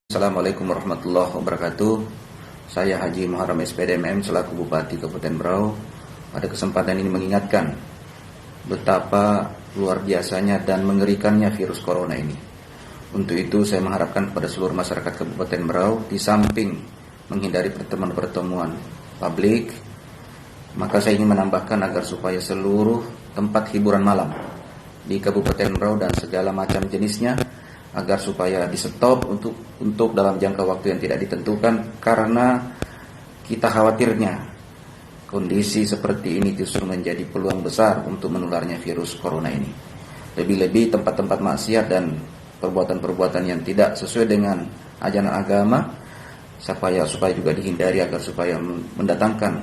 Assalamualaikum warahmatullahi wabarakatuh. Saya Haji Muharram SPDMM selaku Bupati Kabupaten Berau. Pada kesempatan ini mengingatkan betapa luar biasanya dan mengerikannya virus corona ini. Untuk itu saya mengharapkan kepada seluruh masyarakat Kabupaten Berau, di samping menghindari pertemuan-pertemuan publik, maka saya ingin menambahkan agar supaya seluruh tempat hiburan malam di Kabupaten Berau dan segala macam jenisnya agar supaya di stop untuk dalam jangka waktu yang tidak ditentukan, karena kita khawatirnya kondisi seperti ini justru menjadi peluang besar untuk menularnya virus corona ini. Lebih-lebih tempat-tempat maksiat dan perbuatan-perbuatan yang tidak sesuai dengan ajaran agama supaya juga dihindari agar supaya mendatangkan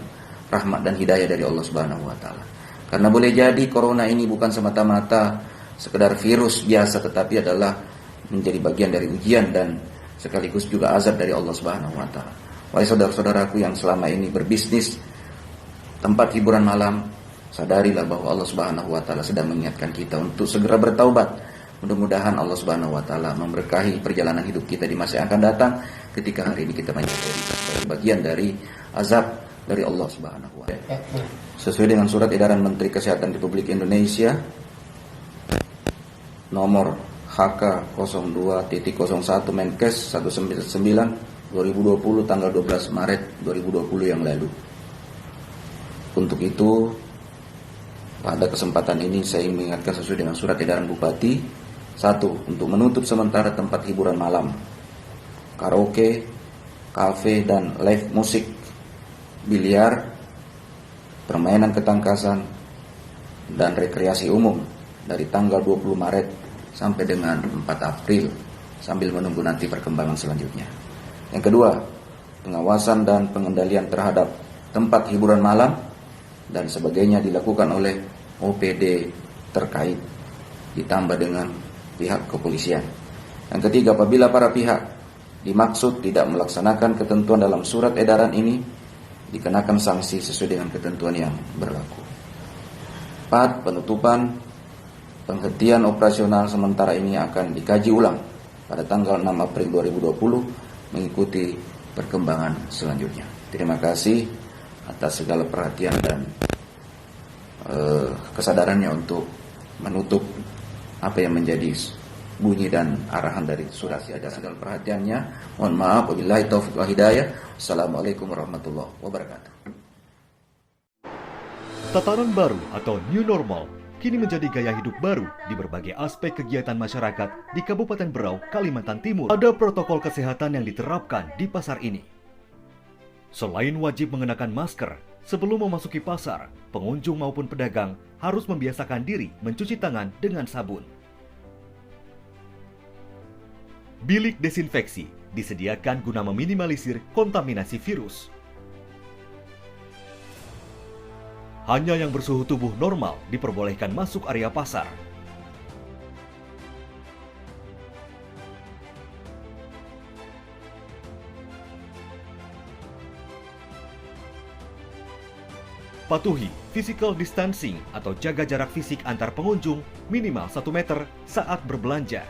rahmat dan hidayah dari Allah Subhanahu wa taala. Karena boleh jadi corona ini bukan semata-mata sekedar virus biasa, tetapi adalah menjadi bagian dari ujian dan sekaligus juga azab dari Allah Subhanahu wa taala. Wahai saudara-saudaraku yang selama ini berbisnis tempat hiburan malam, sadarilah bahwa Allah Subhanahu wa taala sedang mengingatkan kita untuk segera bertaubat. Mudah-mudahan Allah Subhanahu wa taala memberkahi perjalanan hidup kita di masa yang akan datang, ketika hari ini kita menyadari sebagai bagian dari azab dari Allah Subhanahu wa taala. Sesuai dengan surat edaran Menteri Kesehatan Republik Indonesia nomor HK 02.01 Menkes 199 2020 tanggal 12 Maret 2020 yang lalu. Untuk itu, pada kesempatan ini saya ingin mengingatkan sesuai dengan surat edaran Bupati. 1. Untuk menutup sementara tempat hiburan malam, karaoke, kafe, dan live musik, biliar, permainan ketangkasan, dan rekreasi umum dari tanggal 20 Maret sampai dengan 4 April sambil menunggu nanti perkembangan selanjutnya. Yang kedua, pengawasan dan pengendalian terhadap tempat hiburan malam dan sebagainya dilakukan oleh OPD terkait ditambah dengan pihak kepolisian. Yang ketiga, apabila para pihak dimaksud tidak melaksanakan ketentuan dalam surat edaran ini, dikenakan sanksi sesuai dengan ketentuan yang berlaku. 4. Penutupan penghentian operasional sementara ini akan dikaji ulang pada tanggal 6 April 2020 mengikuti perkembangan selanjutnya. Terima kasih atas segala perhatian dan kesadarannya untuk menutup apa yang menjadi bunyi dan arahan dari surat. Atas segala perhatiannya, mohon maaf. Wabillahi taufiq wal hidayah. Assalamualaikum warahmatullahi wabarakatuh. Tatanan baru atau new normal kini menjadi gaya hidup baru di berbagai aspek kegiatan masyarakat di Kabupaten Berau, Kalimantan Timur. Ada protokol kesehatan yang diterapkan di pasar ini. Selain wajib mengenakan masker, sebelum memasuki pasar, pengunjung maupun pedagang harus membiasakan diri mencuci tangan dengan sabun. Bilik desinfeksi disediakan guna meminimalisir kontaminasi virus. Hanya yang bersuhu tubuh normal diperbolehkan masuk area pasar. Patuhi physical distancing atau jaga jarak fisik antar pengunjung minimal 1 meter saat berbelanja.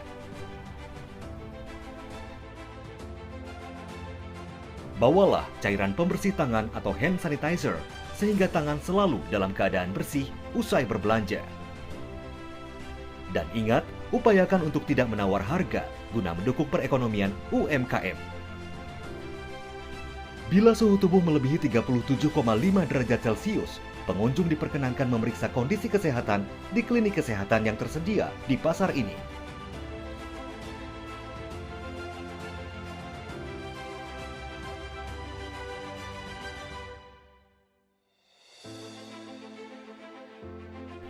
Bawalah cairan pembersih tangan atau hand sanitizer sehingga tangan selalu dalam keadaan bersih usai berbelanja. Dan ingat, upayakan untuk tidak menawar harga guna mendukung perekonomian UMKM. Bila suhu tubuh melebihi 37,5 derajat Celcius, pengunjung diperkenankan memeriksa kondisi kesehatan di klinik kesehatan yang tersedia di pasar ini.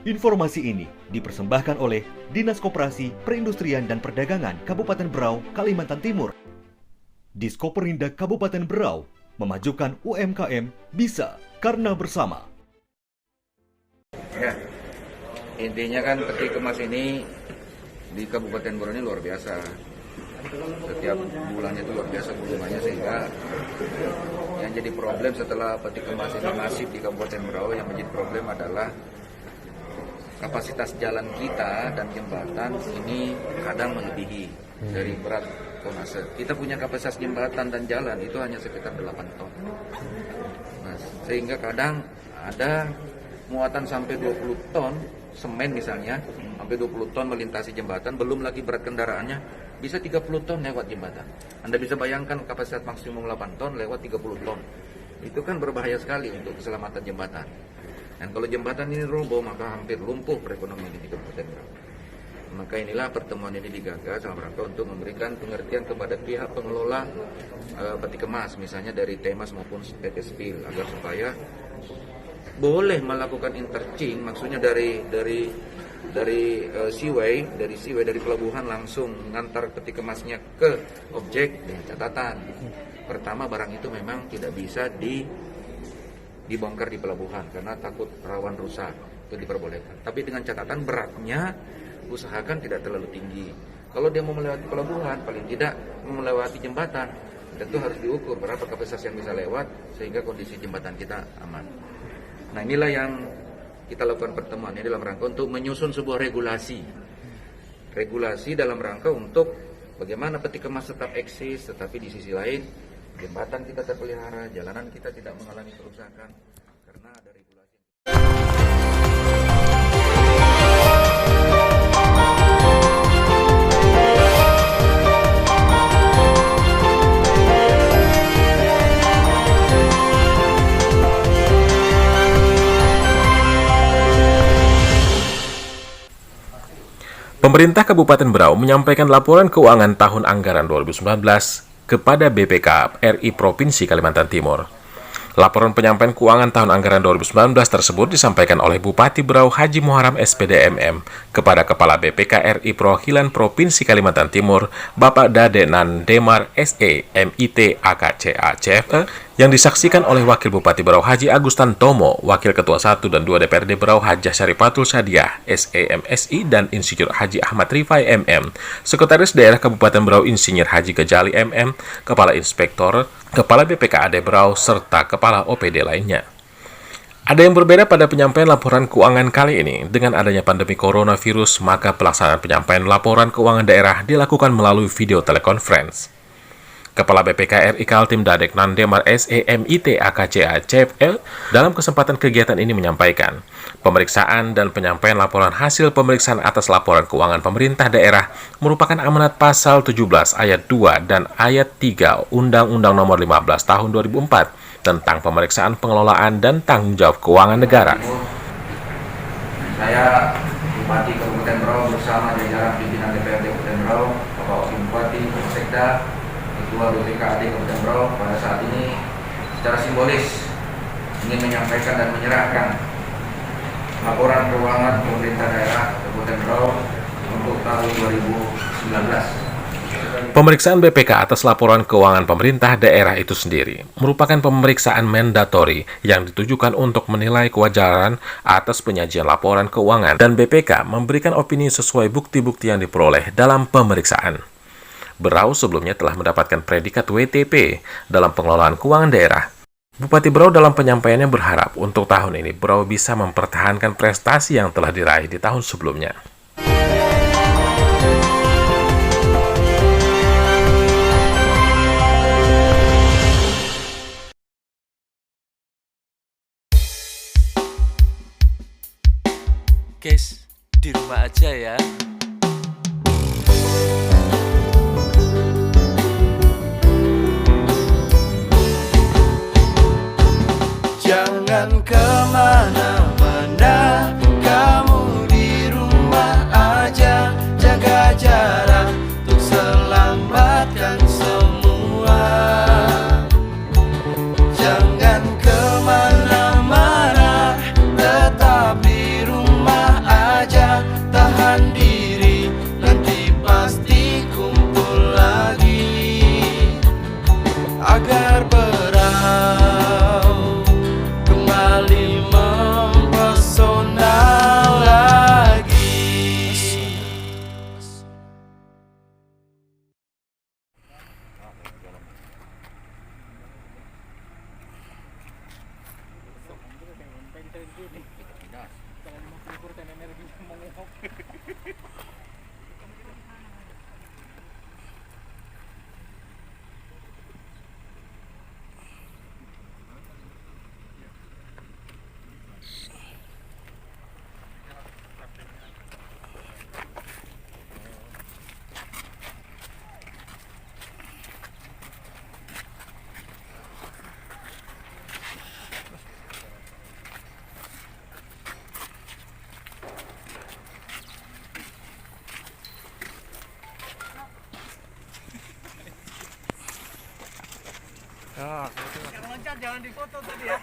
Informasi ini dipersembahkan oleh Dinas Koperasi, Perindustrian dan Perdagangan Kabupaten Berau, Kalimantan Timur. Diskoperindak Kabupaten Berau memajukan UMKM bisa karena bersama. Ya, intinya kan peti kemas ini di Kabupaten Berau ini luar biasa. Setiap bulannya itu luar biasa volumenya, sehingga yang jadi problem setelah peti kemas ini masif di Kabupaten Berau, yang menjadi problem adalah kapasitas jalan kita dan jembatan ini kadang melebihi dari berat tonase. Kita punya kapasitas jembatan dan jalan itu hanya sekitar 8 ton. Nah, sehingga kadang ada muatan sampai 20 ton semen misalnya, sampai 20 ton melintasi jembatan, belum lagi berat kendaraannya bisa 30 ton lewat jembatan. Anda bisa bayangkan kapasitas maksimum 8 ton lewat 30 ton. Itu kan berbahaya sekali untuk keselamatan jembatan. Dan kalau jembatan ini roboh, maka hampir lumpuh perekonomian di Kabupaten Berau. Maka inilah pertemuan ini digagas dalam rangka untuk memberikan pengertian kepada pihak pengelola peti kemas, misalnya dari Temas maupun PT Spil, agar supaya boleh melakukan interching, maksudnya dari seaway, dari pelabuhan langsung ngantar peti kemasnya ke objek dengan catatan. Pertama, barang itu memang tidak bisa dibongkar di pelabuhan karena takut rawan rusak, itu diperbolehkan. Tapi dengan catatan beratnya usahakan tidak terlalu tinggi. Kalau dia mau melewati pelabuhan, paling tidak melewati jembatan, tentu harus diukur berapa kapasitas yang bisa lewat sehingga kondisi jembatan kita aman. Nah, inilah yang kita lakukan pertemuan ini dalam rangka untuk menyusun sebuah regulasi dalam rangka untuk bagaimana peti kemas tetap eksis, tetapi di sisi lain jembatan kita terpelihara, jalanan kita tidak mengalami kerusakan karena ada regulasi. Pemerintah Kabupaten Berau menyampaikan laporan keuangan tahun anggaran 2019 kepada BPK RI Provinsi Kalimantan Timur. Laporan penyampaian keuangan tahun anggaran 2019 tersebut disampaikan oleh Bupati Berau Haji Muharam SPD MM kepada Kepala BPK RI Perwakilan Provinsi Kalimantan Timur, Bapak Dade Nandemar SE MIT AKCA CFE, yang disaksikan oleh Wakil Bupati Berau Haji Agustan Tomo, Wakil Ketua 1 dan 2 DPRD Berau Hajah Syarifatul Sadiah SEMSI, dan Insinyur Haji Ahmad Rifai MM, Sekretaris Daerah Kabupaten Berau Insinyur Haji Gejali MM, Kepala Inspektor, Kepala BPKAD Berau, serta Kepala OPD lainnya. Ada yang berbeda pada penyampaian laporan keuangan kali ini. Dengan adanya pandemi coronavirus, maka pelaksanaan penyampaian laporan keuangan daerah dilakukan melalui video telekonferensi. Kepala BPK RI Kaltim Dadek Nandemar SEMIT AKCA CFL dalam kesempatan kegiatan ini menyampaikan, pemeriksaan dan penyampaian laporan hasil pemeriksaan atas laporan keuangan pemerintah daerah merupakan amanat pasal 17 ayat 2 dan ayat 3 Undang-Undang Nomor 15 Tahun 2004 tentang pemeriksaan pengelolaan dan tanggung jawab keuangan negara. Saya Bupati Kabupaten Berau bersama jajaran pimpinan DPRD Kabupaten Berau, Bapak Wakil Bupati, Sekda, Ketua BPKAD Kabupaten Berau pada saat ini secara simbolis ingin menyampaikan dan menyerahkan laporan keuangan pemerintah daerah Kabupaten Berau untuk tahun 2019. Pemeriksaan BPK atas laporan keuangan pemerintah daerah itu sendiri merupakan pemeriksaan mandatori yang ditujukan untuk menilai kewajaran atas penyajian laporan keuangan, dan BPK memberikan opini sesuai bukti-bukti yang diperoleh dalam pemeriksaan. Berau sebelumnya telah mendapatkan predikat WTP dalam pengelolaan keuangan daerah. Bupati Berau dalam penyampaiannya berharap untuk tahun ini Berau bisa mempertahankan prestasi yang telah diraih di tahun sebelumnya. Guys, di rumah aja ya. Jangan kemana-mana, kamu di rumah aja. Jaga jarak untuk selamatkan semua. Jangan kemana-mana, tetap di rumah aja. Tahan diri, nanti pasti kumpul lagi. Agar Berau kembali Jangan difoto tadi ya.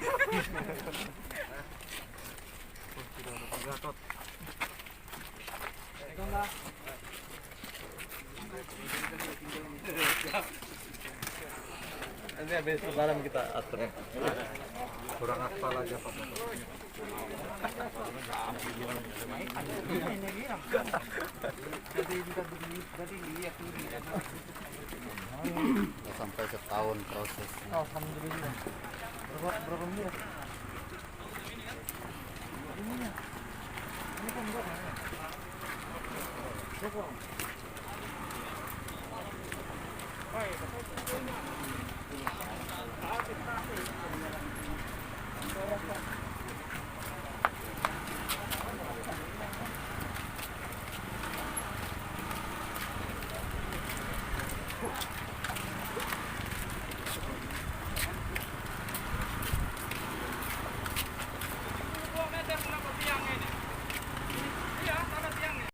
Ini habis lebaran kita atur. Kurang aspal aja Pak. Sampai setahun prosesnya. Alhamdulillah. Berapa menit?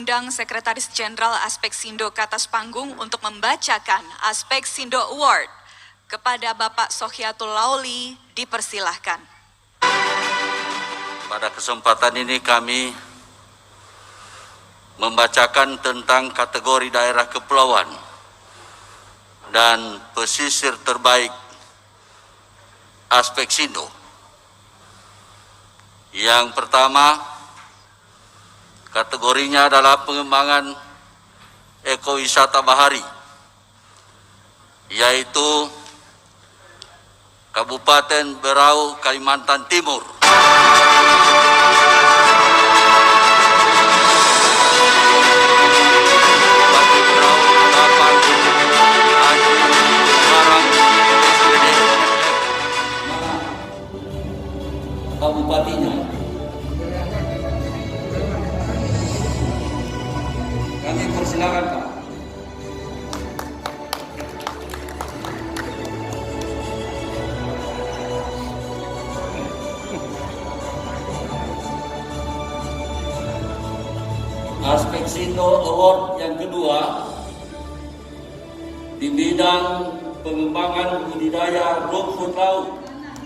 Undang Sekretaris Jenderal Aspeksindo ke atas panggung untuk membacakan Aspeksindo Award kepada Bapak Sohyatul Lauli, dipersilahkan. Pada kesempatan ini kami membacakan tentang kategori daerah kepulauan dan pesisir terbaik Aspeksindo. Yang pertama, kategorinya adalah pengembangan ekowisata bahari, yaitu Kabupaten Berau, Kalimantan Timur. Kabupaten Berau, Bapak Haji Muharam SPD. Kabupatinya. Kami persilakan Pak. Aspeksindo Award yang kedua di bidang pengembangan budidaya rumput laut.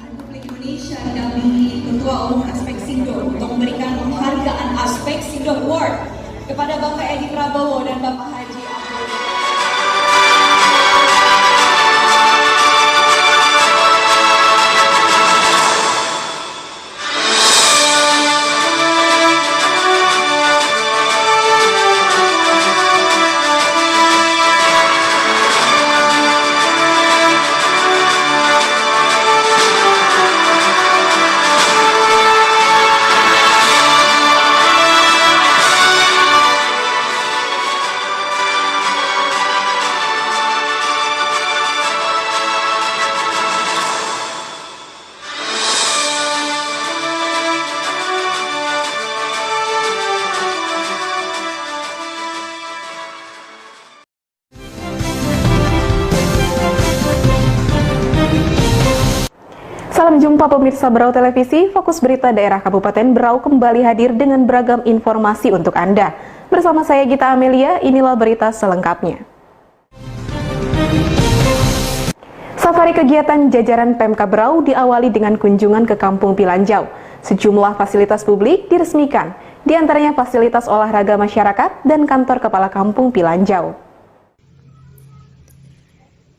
Republik Indonesia didampingi Ketua Umum Aspeksindo untuk memberikan penghargaan Aspeksindo Award kepada Bapak Edi Prabowo dan Bapak Haji Abdul. Salam jumpa pemirsa Berau Televisi, Fokus Berita Daerah Kabupaten Berau kembali hadir dengan beragam informasi untuk Anda. Bersama saya Gita Amelia, inilah berita selengkapnya. Safari kegiatan jajaran Pemkab Berau diawali dengan kunjungan ke Kampung Pilanjau. Sejumlah fasilitas publik diresmikan, di antaranya fasilitas olahraga masyarakat dan kantor Kepala Kampung Pilanjau.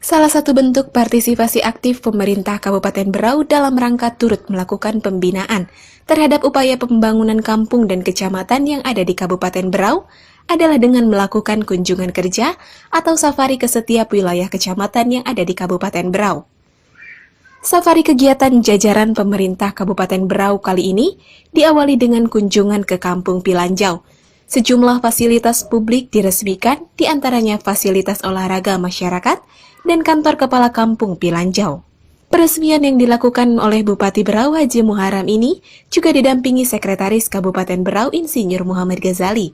Salah satu bentuk partisipasi aktif pemerintah Kabupaten Berau dalam rangka turut melakukan pembinaan terhadap upaya pembangunan kampung dan kecamatan yang ada di Kabupaten Berau adalah dengan melakukan kunjungan kerja atau safari ke setiap wilayah kecamatan yang ada di Kabupaten Berau. Safari kegiatan jajaran pemerintah Kabupaten Berau kali ini diawali dengan kunjungan ke Kampung Pilanjau. Sejumlah fasilitas publik diresmikan, diantaranya fasilitas olahraga masyarakat dan kantor kepala Kampung Pilanjau. Peresmian yang dilakukan oleh Bupati Berau Haji Muharram ini juga didampingi Sekretaris Kabupaten Berau Insinyur Muhammad Ghazali,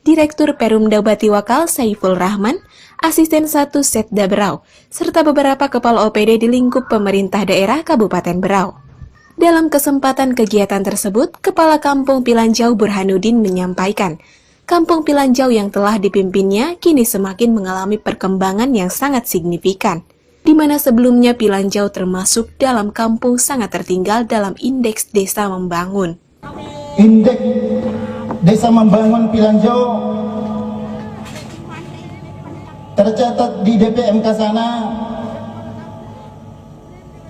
Direktur Perumda Batiwakal Saiful Rahman, Asisten 1 Setda Berau, serta beberapa kepala OPD di lingkup pemerintah daerah Kabupaten Berau. Dalam kesempatan kegiatan tersebut, Kepala Kampung Pilanjau Burhanuddin menyampaikan, Kampung Pilanjau yang telah dipimpinnya kini semakin mengalami perkembangan yang sangat signifikan, di mana sebelumnya Pilanjau termasuk dalam kampung sangat tertinggal dalam indeks desa membangun. Indeks desa membangun Pilanjau tercatat di DPMK sana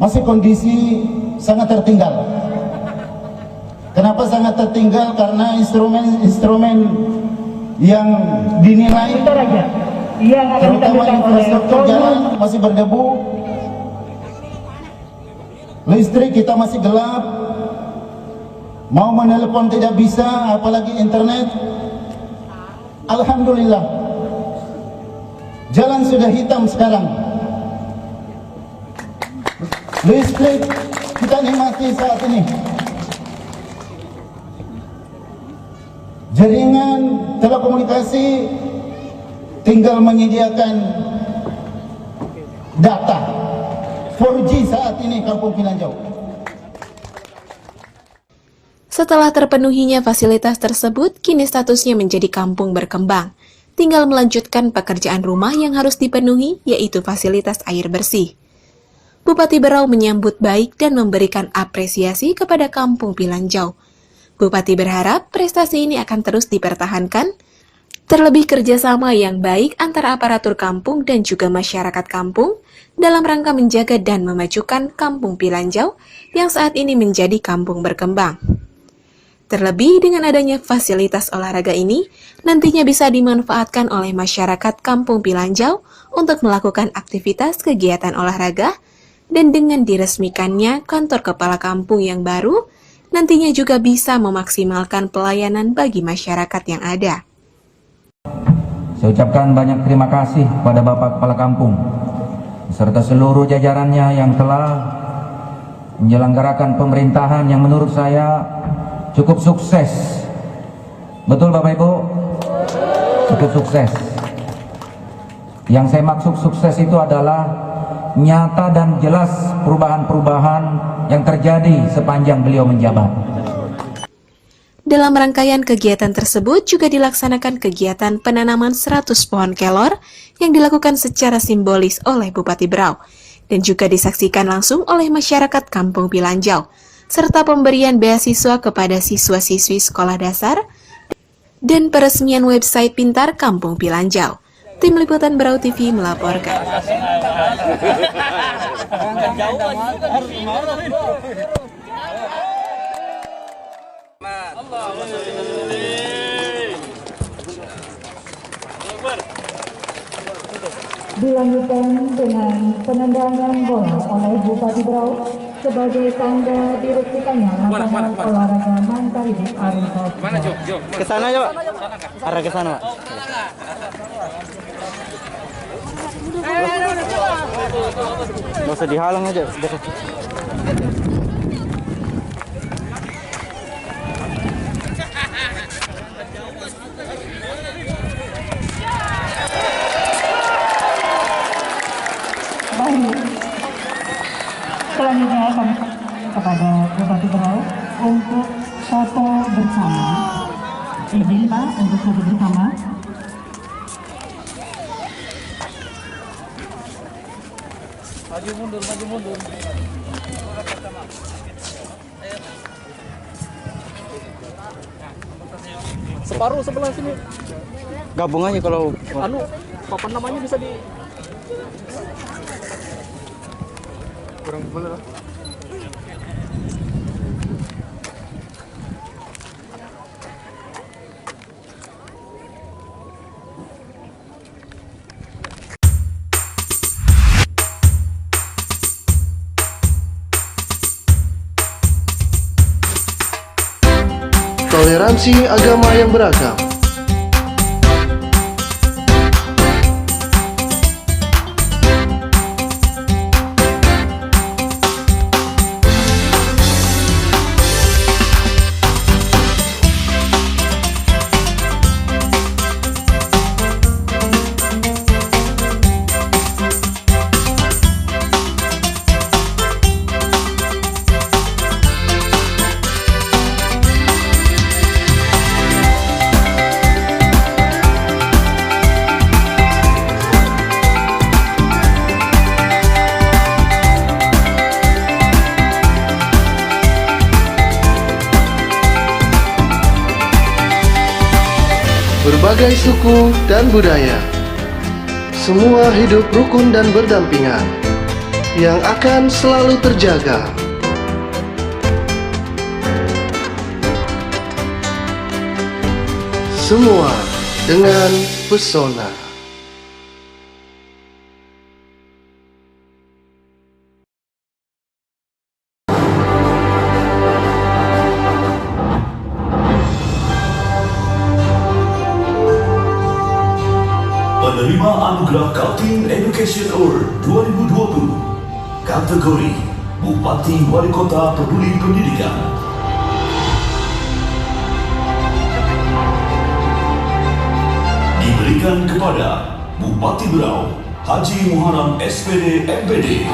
masih kondisi sangat tertinggal. Kenapa sangat tertinggal? Karena instrumen yang dinilai terutama infrastruktur jalan masih berdebu, listrik kita masih gelap, mau menelepon tidak bisa, apalagi internet. Alhamdulillah, jalan sudah hitam sekarang. Listrik kita nikmati saat ini. Jaringan telekomunikasi tinggal menyediakan data 4G saat ini Kampung Pilanjau. Setelah terpenuhinya fasilitas tersebut, kini statusnya menjadi kampung berkembang. Tinggal melanjutkan pekerjaan rumah yang harus dipenuhi, yaitu fasilitas air bersih. Bupati Berau menyambut baik dan memberikan apresiasi kepada Kampung Pilanjau. Bupati berharap prestasi ini akan terus dipertahankan, terlebih kerjasama yang baik antara aparatur kampung dan juga masyarakat kampung dalam rangka menjaga dan memajukan Kampung Pilanjau yang saat ini menjadi kampung berkembang. Terlebih dengan adanya fasilitas olahraga ini, nantinya bisa dimanfaatkan oleh masyarakat Kampung Pilanjau untuk melakukan aktivitas kegiatan olahraga, dan dengan diresmikannya kantor kepala kampung yang baru, nantinya juga bisa memaksimalkan pelayanan bagi masyarakat yang ada. Saya ucapkan banyak terima kasih kepada Bapak Kepala Kampung serta seluruh jajarannya yang telah menyelenggarakan pemerintahan yang menurut saya cukup sukses. Betul Bapak Ibu? Cukup sukses. Yang saya maksud sukses itu adalah nyata dan jelas perubahan-perubahan yang terjadi sepanjang beliau menjabat. Dalam rangkaian kegiatan tersebut juga dilaksanakan kegiatan penanaman 100 pohon kelor yang dilakukan secara simbolis oleh Bupati Berau dan juga disaksikan langsung oleh masyarakat Kampung Pilanjau, serta pemberian beasiswa kepada siswa-siswi sekolah dasar dan peresmian website pintar Kampung Pilanjau. Tim Liputan Berau TV melaporkan. Dilanjutkan dengan penendangan bola oleh Bupati Berau sebagai tanda diresmikannya lapangan olahraga Mantaridi Arifat. Mana Jo? Ke sana Jo. Arah ke sana. Nggak usah dihalang aja. Baik. Selanjutnya kami kepada Bupati Berau untuk foto bersama. Izin Pak untuk foto bersama. Maju mundur, maju mundur. Separuh sebelah sini. Gabung aja kalau Papan namanya bisa di kurang boleh. toleransi agama yang beragam. Berbagai suku dan budaya, semua hidup rukun dan berdampingan, yang akan selalu terjaga. Semua dengan pesona. Penerima Anugerah Kaltim Education Award 2020, kategori Bupati Wali Kota Peduli Pendidikan. Diberikan kepada Bupati Berau, Haji Muharram SPD MPD.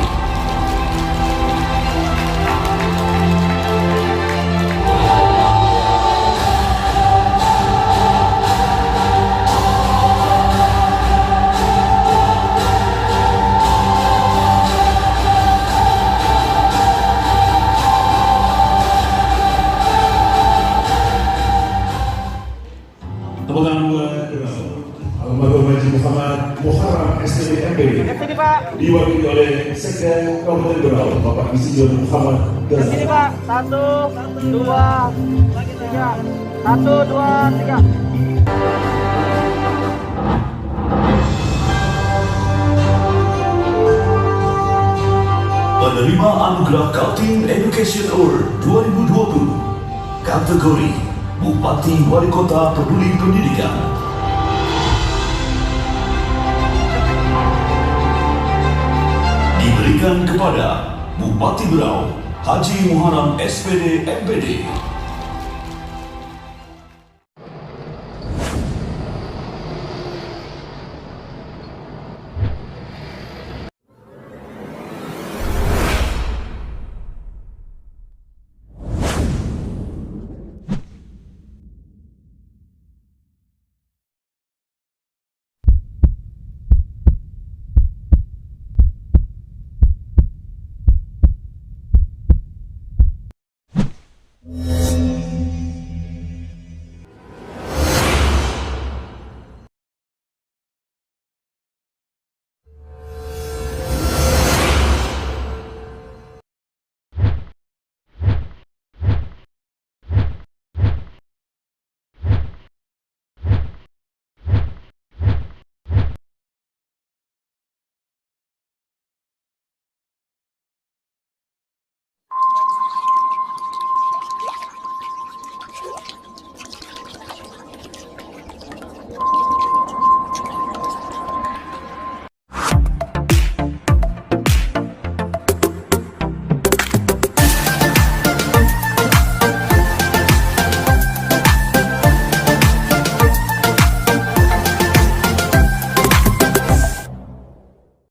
Temukan buat Almarhum Haji Muharram SPD MPD diwakili oleh Sekjen Kabupaten Berau Bapak Insinyur Muhammad Gaza. Sini Pak, 1, 2, 3, 1, 2, 3. Penerima Anugerah Kaltim Education Award 2020, kategori Bupati Wali Kota Peduli Pendidikan. Diberikan kepada Bupati Berau, Haji Muharram SPD MPD.